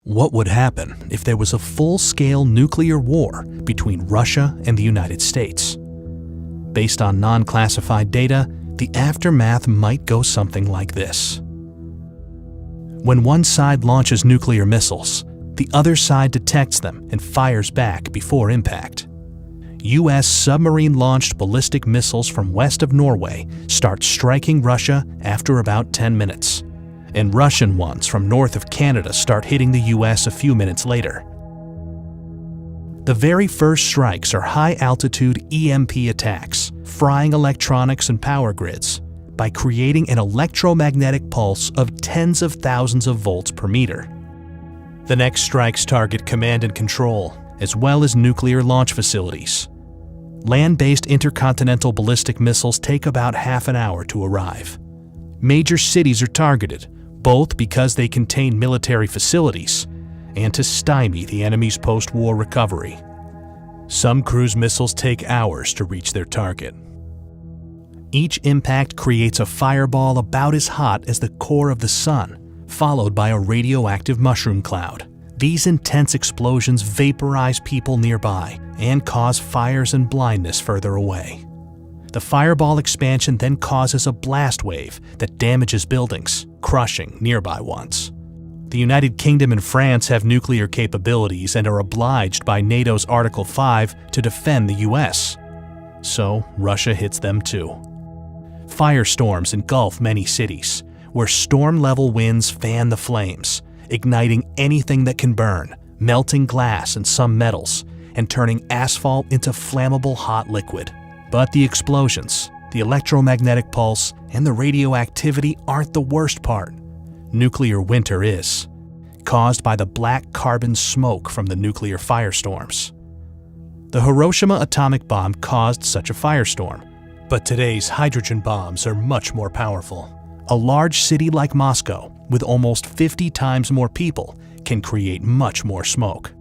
What would happen if there was a full-scale nuclear war between Russia and the United States? Based on non-classified data, the aftermath might go something like this. When one side launches nuclear missiles, the other side detects them and fires back before impact. U.S. submarine-launched ballistic missiles from west of Norway start striking Russia after about 10 minutes. And Russian ones from north of Canada start hitting the U.S. a few minutes later. The very first strikes are high-altitude EMP attacks, frying electronics and power grids by creating an electromagnetic pulse of tens of thousands of volts per meter. The next strikes target command and control, as well as nuclear launch facilities. Land-based intercontinental ballistic missiles take about half an hour to arrive. Major cities are targeted, both because they contain military facilities and to stymie the enemy's post-war recovery. Some cruise missiles take hours to reach their target. Each impact creates a fireball about as hot as the core of the sun, followed by a radioactive mushroom cloud. These intense explosions vaporize people nearby and cause fires and blindness further away. The fireball expansion then causes a blast wave that damages buildings, crushing nearby ones. The United Kingdom and France have nuclear capabilities and are obliged by NATO's Article 5 to defend the US. So Russia hits them too. Firestorms engulf many cities, where storm-level winds fan the flames, igniting anything that can burn, melting glass and some metals, and turning asphalt into flammable hot liquid. But the explosions, the electromagnetic pulse, and the radioactivity aren't the worst part. Nuclear winter is, caused by the black carbon smoke from the nuclear firestorms. The Hiroshima atomic bomb caused such a firestorm, but today's hydrogen bombs are much more powerful. A large city like Moscow, with almost 50 times more people, can create much more smoke.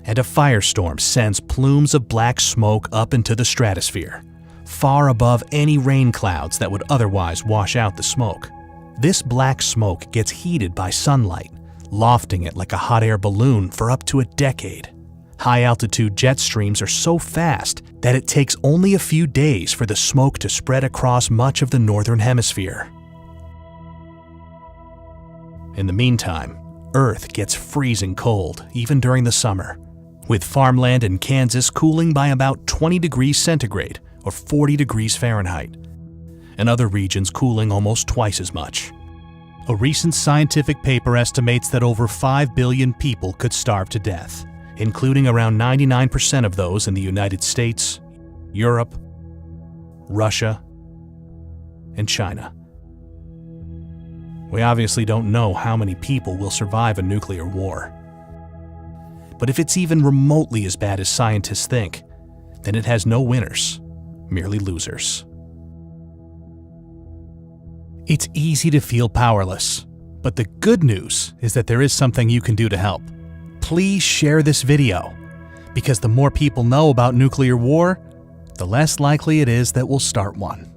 And a firestorm sends plumes of black smoke up into the stratosphere, far above any rain clouds that would otherwise wash out the smoke. This black smoke gets heated by sunlight, lofting it like a hot air balloon for up to a decade. High-altitude jet streams are so fast that it takes only a few days for the smoke to spread across much of the northern hemisphere. In the meantime, Earth gets freezing cold, even during the summer, with farmland in Kansas cooling by about 20 degrees centigrade or 40 degrees Fahrenheit, and other regions cooling almost twice as much. A recent scientific paper estimates that over 5 billion people could starve to death, including around 99% of those in the United States, Europe, Russia, and China. We obviously don't know how many people will survive a nuclear war. But if it's even remotely as bad as scientists think, then it has no winners, merely losers. It's easy to feel powerless, but the good news is that there is something you can do to help. Please share this video, because the more people know about nuclear war, the less likely it is that we'll start one.